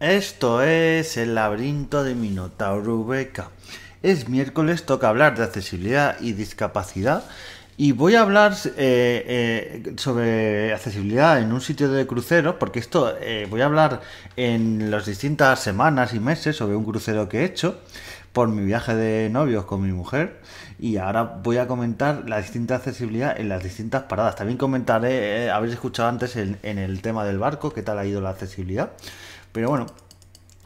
Esto es el laberinto de Minotauro Beca. Es miércoles, toca hablar de accesibilidad y discapacidad y voy a hablar sobre accesibilidad en un sitio de cruceros porque esto voy a hablar en las distintas semanas y meses sobre un crucero que he hecho por mi viaje de novios con mi mujer y ahora voy a comentar la distinta accesibilidad en las distintas paradas. También comentaré, habéis escuchado antes en el tema del barco, qué tal ha ido la accesibilidad. Pero bueno,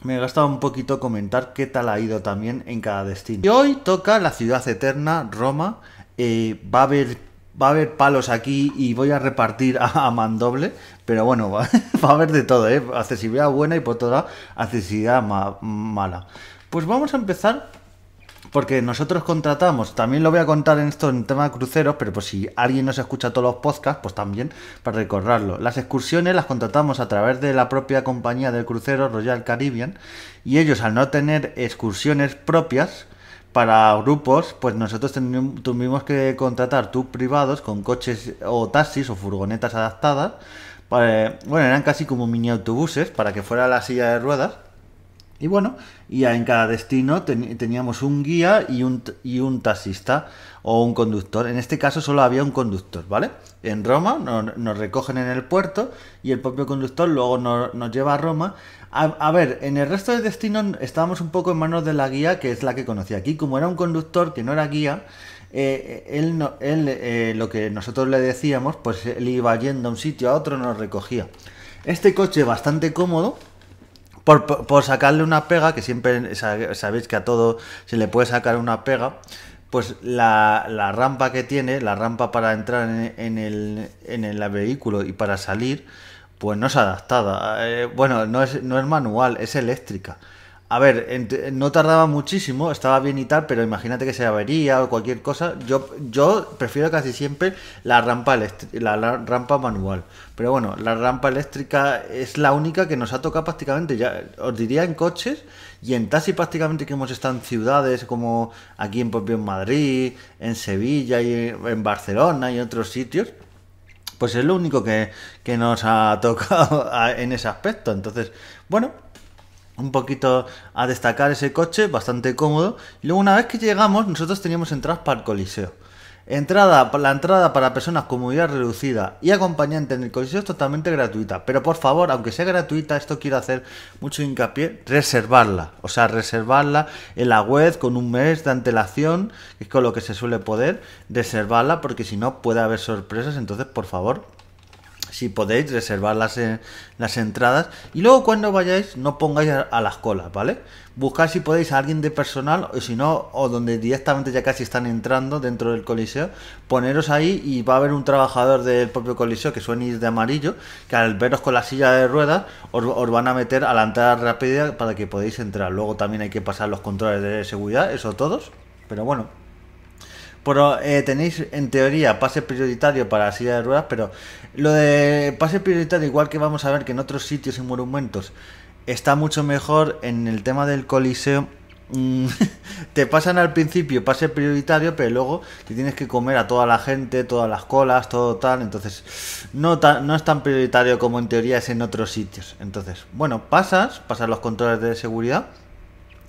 me he gastado un poquito comentar qué tal ha ido también en cada destino. Y hoy toca la ciudad eterna, Roma. Va a haber palos aquí y voy a repartir a mandoble. Pero bueno, va a haber de todo, ¿eh? Accesibilidad buena y por otro lado, accesibilidad mala. Pues vamos a empezar porque nosotros contratamos, también lo voy a contar en esto en tema de cruceros, pero pues si alguien nos escucha todos los podcasts, pues también para recordarlo. Las excursiones las contratamos a través de la propia compañía del crucero Royal Caribbean y ellos al no tener excursiones propias para grupos, pues nosotros tuvimos que contratar tours privados con coches o taxis o furgonetas adaptadas. Bueno, eran casi como mini autobuses para que fuera la silla de ruedas. Y bueno, y en cada destino teníamos un guía y un taxista o un conductor. En este caso solo había un conductor, ¿vale? En Roma nos recogen en el puerto y el propio conductor luego nos lleva a Roma. A ver, en el resto de destinos estábamos un poco en manos de la guía, que es la que conocía. Aquí, como era un conductor que no era guía, lo que nosotros le decíamos, pues él iba yendo a un sitio a otro, nos recogía. Este coche bastante cómodo. Por sacarle una pega, que siempre sabéis que a todo se le puede sacar una pega, pues la rampa que tiene, la rampa para entrar en el vehículo y para salir, pues no es adaptada. Bueno, no es manual, es eléctrica. A ver, no tardaba muchísimo, estaba bien y tal, pero imagínate que se avería o cualquier cosa. Yo prefiero casi siempre la rampa manual. Pero bueno, la rampa eléctrica es la única que nos ha tocado prácticamente, ya os diría en coches y en taxi prácticamente que hemos estado en ciudades como aquí en Madrid, en Sevilla y en Barcelona y en otros sitios. Pues es lo único que nos ha tocado en ese aspecto. Entonces, bueno, un poquito a destacar ese coche, bastante cómodo. Y luego una vez que llegamos, nosotros teníamos entradas para el Coliseo. La entrada para personas con movilidad reducida y acompañante en el Coliseo es totalmente gratuita. Pero por favor, aunque sea gratuita, esto quiero hacer mucho hincapié, reservarla. O sea, reservarla en la web con un mes de antelación, que es con lo que se suele poder, reservarla porque si no puede haber sorpresas. Entonces, por favor, si podéis reservar las entradas y luego cuando vayáis no pongáis a las colas, ¿vale? Buscad si podéis a alguien de personal o si no, o donde directamente ya casi están entrando dentro del Coliseo, poneros ahí y va a haber un trabajador del propio Coliseo que suene ir de amarillo, que al veros con la silla de ruedas os van a meter a la entrada rápida para que podáis entrar. Luego también hay que pasar los controles de seguridad, eso todos, pero bueno. Pero tenéis en teoría pase prioritario para la silla de ruedas, pero lo de pase prioritario, igual que vamos a ver que en otros sitios y monumentos, está mucho mejor en el tema del Coliseo. Te pasan al principio pase prioritario, pero luego te tienes que comer a toda la gente, todas las colas, todo tal. Entonces no es tan prioritario como en teoría es en otros sitios. Entonces, bueno, pasas los controles de seguridad.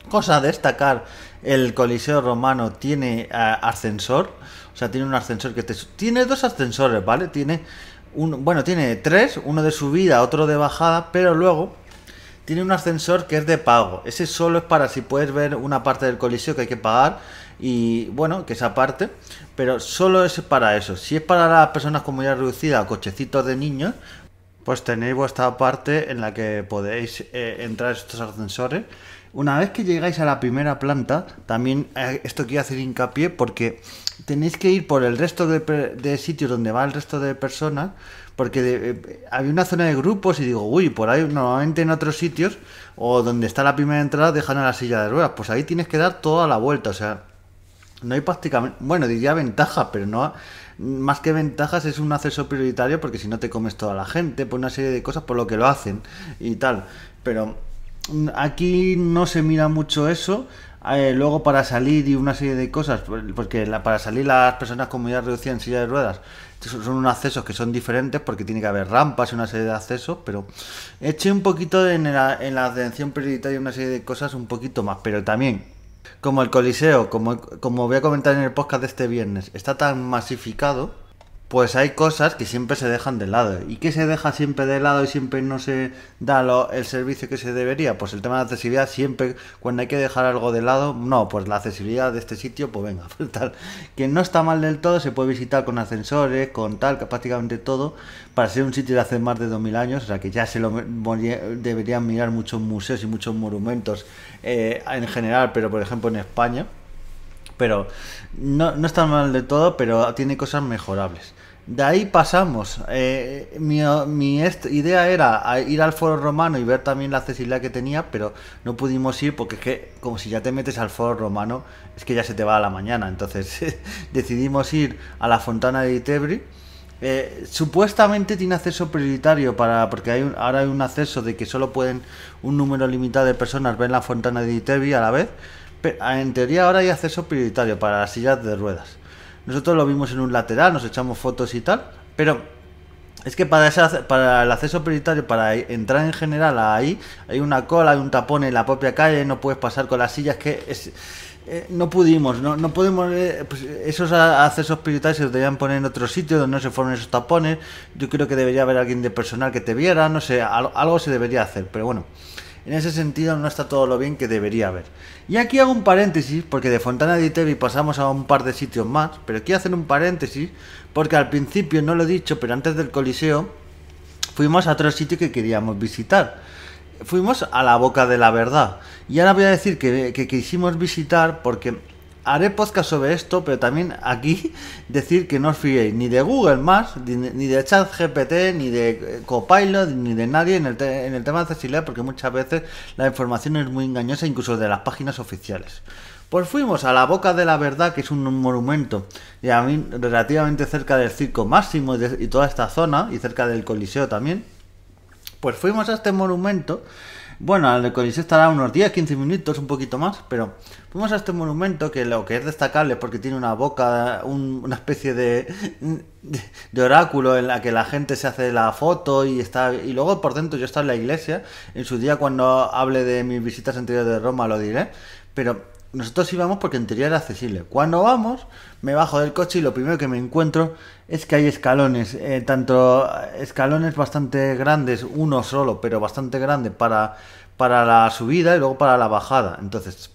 Cosa a destacar, el Coliseo Romano tiene ascensor, o sea, tiene un ascensor tiene dos ascensores, ¿vale? Tiene tres, uno de subida, otro de bajada, pero luego tiene un ascensor que es de pago. Ese solo es para si puedes ver una parte del Coliseo que hay que pagar y bueno, que esa parte, pero solo es para eso. Si es para las personas con movilidad reducida o cochecitos de niños, pues tenéis vuestra parte en la que podéis entrar estos ascensores. Una vez que llegáis a la primera planta, también esto quiero hacer hincapié porque tenéis que ir por el resto de sitios donde va el resto de personas, porque había una zona de grupos y digo, uy, por ahí normalmente en otros sitios o donde está la primera entrada dejan a la silla de ruedas, pues ahí tienes que dar toda la vuelta, o sea, no hay prácticamente, bueno, diría ventaja, pero no, más que ventajas es un acceso prioritario porque si no te comes toda la gente, por una serie de cosas por lo que lo hacen y tal, pero aquí no se mira mucho eso. Luego para salir y una serie de cosas, porque para salir las personas con movilidad reducida en silla de ruedas Son unos accesos que son diferentes porque tiene que haber rampas y una serie de accesos, pero eché un poquito en la atención prioritaria una serie de cosas un poquito más, pero también, como el Coliseo, como voy a comentar en el podcast de este viernes, está tan masificado, pues hay cosas que siempre se dejan de lado. ¿Y qué se deja siempre de lado y siempre no se da el servicio que se debería? Pues el tema de la accesibilidad, siempre cuando hay que dejar algo de lado, no, pues la accesibilidad de este sitio, pues venga, pues tal, que no está mal del todo, se puede visitar con ascensores, con tal, que prácticamente todo, para ser un sitio de hace más de 2000 años, o sea que ya deberían mirar muchos museos y muchos monumentos en general, pero por ejemplo en España. Pero no está mal de todo, pero tiene cosas mejorables. De ahí pasamos. Mi idea era ir al Foro Romano y ver también la accesibilidad que tenía, pero no pudimos ir porque es que, como si ya te metes al Foro Romano, es que ya se te va a la mañana. Entonces decidimos ir a la Fontana di Trevi. Supuestamente tiene acceso prioritario porque ahora hay un acceso de que solo pueden un número limitado de personas ver la Fontana di Trevi a la vez. En teoría ahora hay acceso prioritario para las sillas de ruedas. Nosotros lo vimos en un lateral, nos echamos fotos y tal, pero es que para el acceso prioritario, para entrar en general ahí, hay una cola, hay un tapón en la propia calle, no puedes pasar con las sillas, no pudimos, no podemos, pues esos accesos prioritarios se deberían poner en otro sitio donde no se formen esos tapones. Yo creo que debería haber alguien de personal que te viera, no sé, algo se debería hacer, pero bueno. En ese sentido no está todo lo bien que debería haber. Y aquí hago un paréntesis, porque de Fontana di Trevi pasamos a un par de sitios más, pero quiero hacer un paréntesis, porque al principio no lo he dicho, pero antes del Coliseo, fuimos a otro sitio que queríamos visitar. Fuimos a la Boca de la Verdad. Y ahora voy a decir que quisimos visitar porque haré podcast sobre esto, pero también aquí decir que no os fiéis ni de Google Maps, ni de ChatGPT, ni de Copilot, ni de nadie en el tema de accesibilidad, porque muchas veces la información es muy engañosa, incluso de las páginas oficiales. Pues fuimos a la Boca de la Verdad, que es un monumento y a mí relativamente cerca del Circo Máximo y toda esta zona, y cerca del Coliseo también. Pues fuimos a este monumento. Bueno, el Coliseo estará unos 10-15 minutos, un poquito más, pero fuimos a este monumento que lo que es destacable porque tiene una boca, una especie de oráculo en la que la gente se hace la foto y luego por dentro yo estaba en la iglesia. En su día, cuando hable de mis visitas anteriores de Roma, lo diré, pero nosotros íbamos porque en teoría era accesible. Cuando vamos, me bajo del coche y lo primero que me encuentro es que hay escalones, tanto escalones bastante grandes, uno solo, pero bastante grande para la subida y luego para la bajada. Entonces,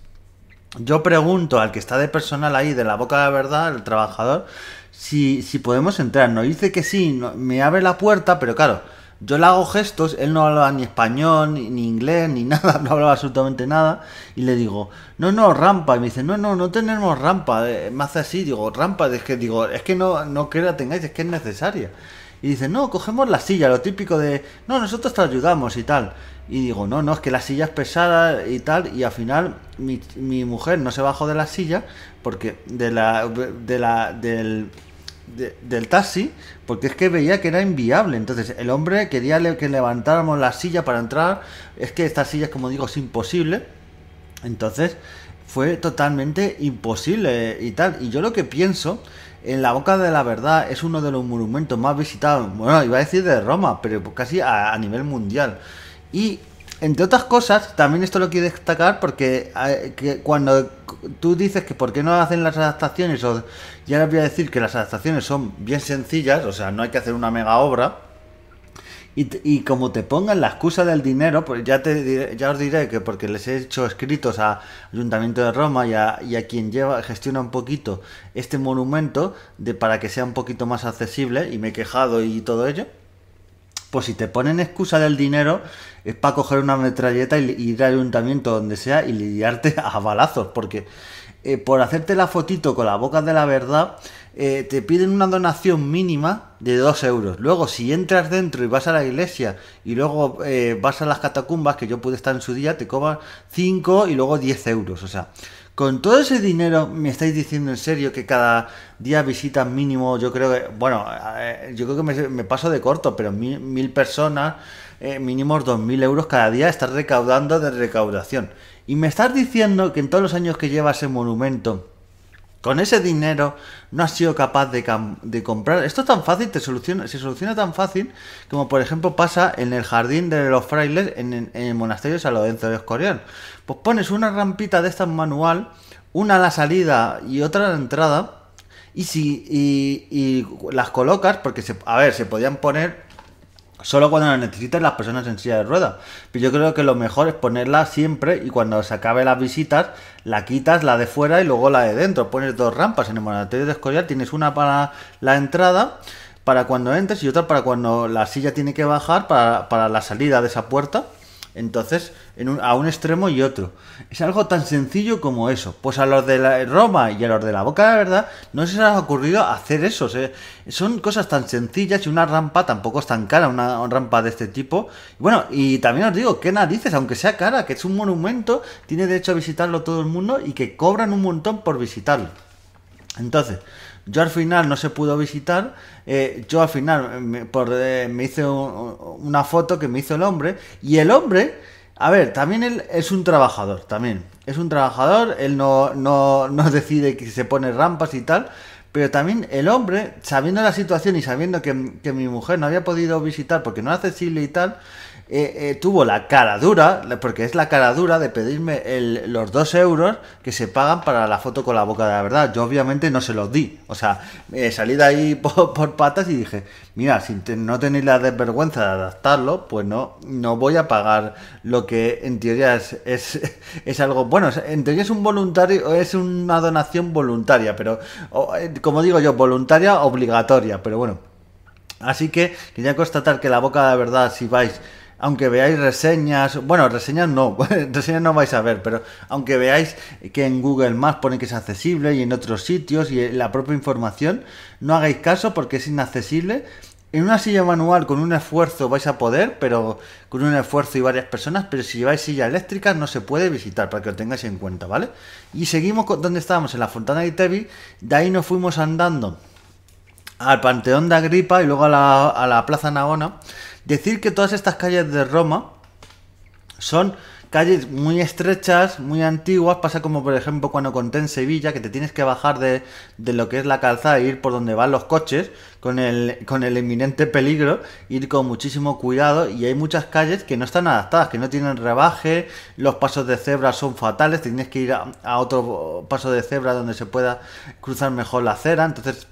yo pregunto al que está de personal ahí, de la Boca de la Verdad, el trabajador, si podemos entrar. Nos dice que sí, me abre la puerta, pero claro, yo le hago gestos, él no hablaba ni español, ni inglés, ni nada, no hablaba absolutamente nada, y le digo, no, rampa, y me dice, no tenemos rampa, me hace así, digo, rampa, es que no que la tengáis, es que es necesaria. Y dice, no, cogemos la silla, lo típico de, no, nosotros te ayudamos y tal. Y digo, no, es que la silla es pesada y tal, y al final mi mujer no se bajó de la silla, porque del taxi, porque es que veía que era inviable. Entonces el hombre quería que levantáramos la silla para entrar. Es que esta silla, como digo, es imposible. Entonces fue totalmente imposible y tal. Y yo lo que pienso, en la Boca de la Verdad es uno de los monumentos más visitados, bueno, iba a decir de Roma, pero casi a nivel mundial. Y entre otras cosas, también esto lo quiero destacar porque que cuando tú dices que por qué no hacen las adaptaciones, ya les voy a decir que las adaptaciones son bien sencillas, o sea, no hay que hacer una mega obra. Y como te pongan la excusa del dinero, pues ya os diré que porque les he hecho escritos al Ayuntamiento de Roma y a quien gestiona un poquito este monumento para que sea un poquito más accesible, y me he quejado y todo ello. Pues si te ponen excusa del dinero, es para coger una metralleta y ir al ayuntamiento donde sea y lidiarte a balazos, porque por hacerte la fotito con la Boca de la Verdad, te piden una donación mínima de 2 euros. Luego, si entras dentro y vas a la iglesia y luego vas a las catacumbas, que yo pude estar en su día, te cobran 5 y luego 10 euros. O sea, con todo ese dinero, ¿me estáis diciendo en serio que cada día visitan mínimo? Yo creo que, bueno, yo creo que me paso de corto, pero 1000 personas, mínimo 2000 euros cada día estás recaudando de recaudación. Y me estás diciendo que en todos los años que lleva ese monumento con ese dinero no has sido capaz de comprar. Esto es tan fácil, se soluciona tan fácil como por ejemplo pasa en el jardín de los frailes en el monasterio de San Lorenzo de Escorial. Pues pones una rampita de estas manual, una a la salida y otra a la entrada, y las colocas, porque a ver, se podían poner solo cuando las necesitan las personas en silla de ruedas. Pero yo creo que lo mejor es ponerla siempre y cuando se acabe las visitas, la quitas, la de fuera y luego la de dentro. Pones dos rampas en el monasterio de Escorial, tienes una para la entrada, para cuando entres, y otra para cuando la silla tiene que bajar, para la salida de esa puerta. Entonces, a un extremo y otro. Es algo tan sencillo como eso. Pues a los de Roma y a los de la Boca de la Verdad no se les ha ocurrido hacer eso. Son cosas tan sencillas y una rampa tampoco es tan cara, una rampa de este tipo. Bueno, y también os digo, qué narices, aunque sea cara, que es un monumento, tiene derecho a visitarlo todo el mundo y que cobran un montón por visitarlo. Entonces, yo al final no se pudo visitar. Yo al final me hice una foto que me hizo el hombre. Y el hombre, a ver, también él es un trabajador. También es un trabajador. Él no decide que se pone rampas y tal. Pero también el hombre, sabiendo la situación y sabiendo que mi mujer no había podido visitar porque no es accesible y tal, tuvo la cara dura, porque es la cara dura de pedirme los 2 euros que se pagan para la foto con la Boca de la Verdad. Yo obviamente no se los di. O sea, salí de ahí por patas y dije, mira, si no tenéis la desvergüenza de adaptarlo, pues no voy a pagar lo que en teoría es algo, bueno, en teoría es un voluntario, es una donación voluntaria, pero como digo yo, voluntaria obligatoria, pero bueno. Así que quería constatar que la Boca de la Verdad, si vais, aunque veáis reseñas, bueno, reseñas no, reseñas no vais a ver, pero aunque veáis que en Google Maps pone que es accesible y en otros sitios y en la propia información, no hagáis caso porque es inaccesible. En una silla manual con un esfuerzo vais a poder, pero con un esfuerzo y varias personas, pero si lleváis silla eléctrica no se puede visitar, para que lo tengáis en cuenta, ¿vale? Y seguimos donde estábamos, en la Fontana di Trevi. De ahí nos fuimos andando al Panteón de Agripa y luego a la Plaza Navona. Decir que todas estas calles de Roma son calles muy estrechas, muy antiguas. Pasa como por ejemplo cuando conté en Sevilla, que te tienes que bajar de lo que es la calzada e ir por donde van los coches, con el inminente peligro, ir con muchísimo cuidado. Y hay muchas calles que no están adaptadas, que no tienen rebaje, los pasos de cebra son fatales, tienes que ir a otro paso de cebra donde se pueda cruzar mejor la acera. Entonces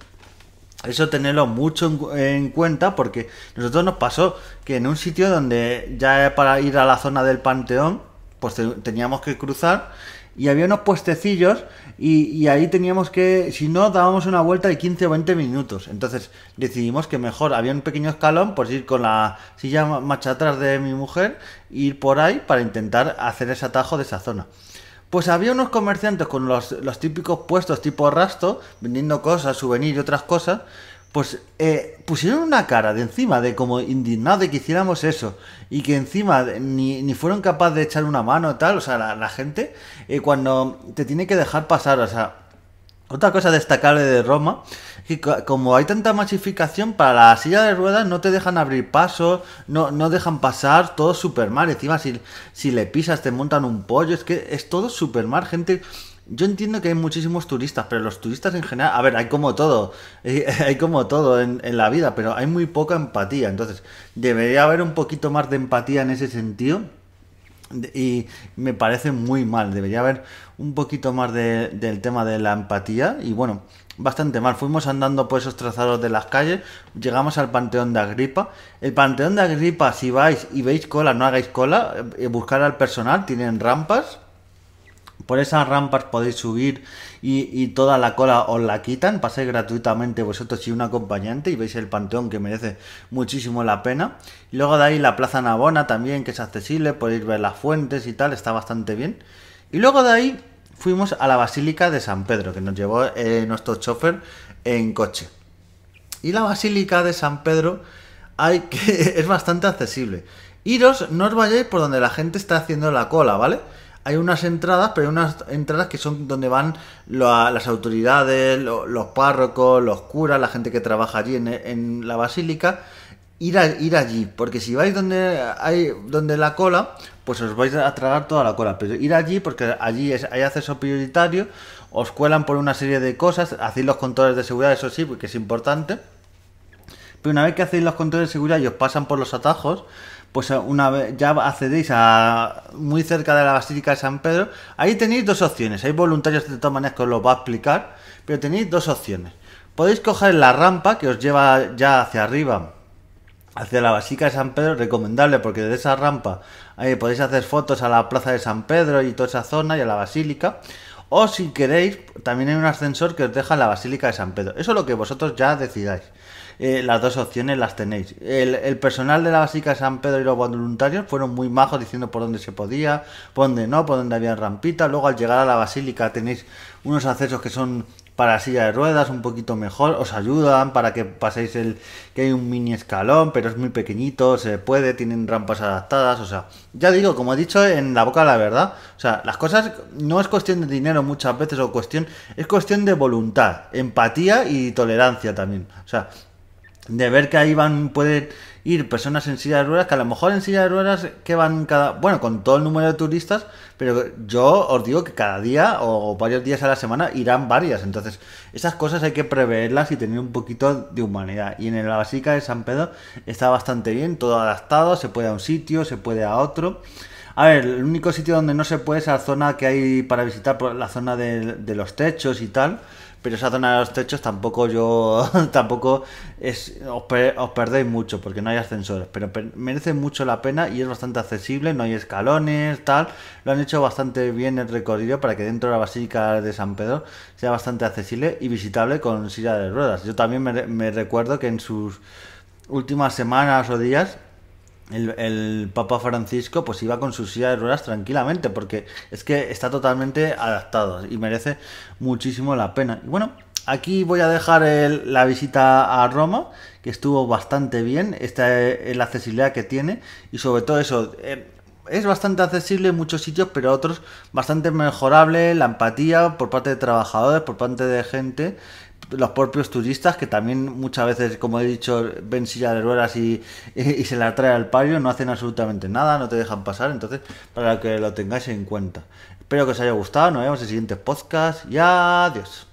eso tenerlo mucho en cuenta, porque nosotros nos pasó que en un sitio donde ya para ir a la zona del Panteón, pues teníamos que cruzar y había unos puestecillos y ahí teníamos que, si no, dábamos una vuelta de 15 o 20 minutos. Entonces decidimos que mejor, había un pequeño escalón, pues ir con la silla marcha atrás de mi mujer, ir por ahí para intentar hacer ese atajo de esa zona. Pues había unos comerciantes con los típicos puestos tipo Rasto, vendiendo cosas, souvenirs y otras cosas. Pues pusieron una cara de encima, de como indignados de que hiciéramos eso. Y que encima ni fueron capaces de echar una mano y tal. O sea, la gente cuando te tiene que dejar pasar, o sea, otra cosa destacable de Roma, que como hay tanta masificación, para la silla de ruedas no te dejan abrir paso, no dejan pasar, todo súper mal. Encima si le pisas te montan un pollo, es que es todo súper mal, gente. Yo entiendo que hay muchísimos turistas, pero los turistas en general, a ver, hay como todo en la vida, pero hay muy poca empatía. Entonces, debería haber un poquito más de empatía en ese sentido. Y me parece muy mal, debería haber un poquito más del tema de la empatía. Y bueno, bastante mal. Fuimos andando por esos trazados de las calles, llegamos al Panteón de Agripa. El Panteón de Agripa, si vais y veis cola, no hagáis cola, buscar al personal, tienen rampas. Por esas rampas podéis subir y toda la cola os la quitan, pasáis gratuitamente vosotros y un acompañante y veis el Panteón, que merece muchísimo la pena. Y luego de ahí la Plaza Navona también, que es accesible, podéis ver las fuentes y tal, está bastante bien. Y luego de ahí fuimos a la Basílica de San Pedro, que nos llevó nuestro chofer en coche. Y la Basílica de San Pedro es bastante accesible. No os vayáis por donde la gente está haciendo la cola, ¿vale? Hay unas entradas, pero hay unas entradas que son donde van las autoridades, los párrocos, los curas, la gente que trabaja allí en la basílica. Ir allí, porque si vais donde la cola, pues os vais a tragar toda la cola. Pero ir allí, porque allí hay acceso prioritario, os cuelan por una serie de cosas, hacéis los controles de seguridad, eso sí, porque es importante. Pero una vez que hacéis los controles de seguridad y os pasan por los atajos, pues una vez ya accedéis a muy cerca de la Basílica de San Pedro. Ahí tenéis dos opciones. Hay voluntarios de todas maneras que os lo va a explicar, pero tenéis dos opciones. Podéis coger la rampa que os lleva ya hacia arriba, hacia la Basílica de San Pedro, recomendable porque desde esa rampa ahí podéis hacer fotos a la Plaza de San Pedro y toda esa zona y a la Basílica. O si queréis, también hay un ascensor que os deja en la Basílica de San Pedro. Eso es lo que vosotros ya decidáis. Las dos opciones las tenéis. El personal de la Basílica de San Pedro y los voluntarios fueron muy majos diciendo por dónde se podía, por dónde no, por dónde había rampita. Luego al llegar a la Basílica tenéis unos accesos que son para silla de ruedas un poquito mejor, os ayudan para que paséis que hay un mini escalón, pero es muy pequeñito, se puede, tienen rampas adaptadas, o sea, ya digo, como he dicho en la boca de la verdad, o sea, las cosas no es cuestión de dinero muchas veces es cuestión de voluntad, empatía y tolerancia también, o sea, de ver que ahí pueden ir personas en silla de ruedas, que a lo mejor en silla de ruedas que van bueno, con todo el número de turistas, pero yo os digo que cada día o varios días a la semana irán varias, entonces esas cosas hay que preverlas y tener un poquito de humanidad. Y en la Basílica de San Pedro está bastante bien, todo adaptado, se puede a un sitio, se puede a otro. A ver, el único sitio donde no se puede es la zona que hay para visitar, la zona de los techos y tal. Pero esa zona de los techos tampoco os perdéis mucho porque no hay ascensores, pero merece mucho la pena y es bastante accesible, no hay escalones, tal, lo han hecho bastante bien el recorrido para que dentro de la Basílica de San Pedro sea bastante accesible y visitable con silla de ruedas. Yo también me recuerdo que en sus últimas semanas o días el Papa Francisco pues iba con su silla de ruedas tranquilamente porque es que está totalmente adaptado y merece muchísimo la pena. Y bueno, aquí voy a dejar la visita a Roma, que estuvo bastante bien, la accesibilidad que tiene y sobre todo eso, es bastante accesible en muchos sitios, pero otros bastante mejorable, la empatía por parte de trabajadores, por parte de gente, los propios turistas que también muchas veces, como he dicho, ven silla de ruedas y se la trae al palio, no hacen absolutamente nada, no te dejan pasar, entonces para que lo tengáis en cuenta. Espero que os haya gustado, nos vemos en siguientes podcasts y adiós.